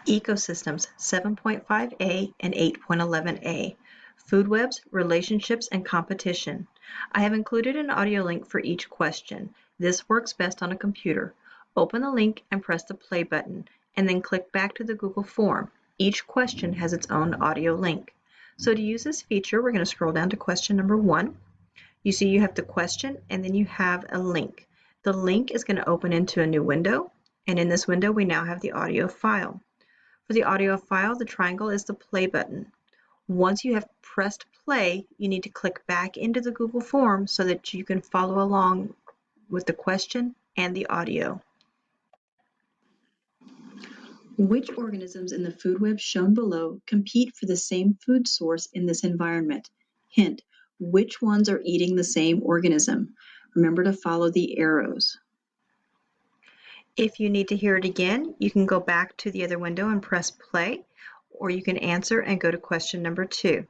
Ecosystems 7.5a and 8.11a, Food webs, relationships, and competition. I have included an audio link for each question. This works best on a computer. Open the link and press the play button, and then click back to the Google form. Each question has its own audio link. So to use this feature, we're going to scroll down to question number 1. You see you have the question and then you have a link. The link is going to open into a new window, and in this window we now have the audio file. For the audio file, the triangle is the play button. Once you have pressed play, you need to click back into the Google form so that you can follow along with the question and the audio. Which organisms in the food web shown below compete for the same food source in this environment? Hint, which ones are eating the same organism? Remember to follow the arrows. If you need to hear it again, you can go back to the other window and press play, or you can answer and go to question number 2.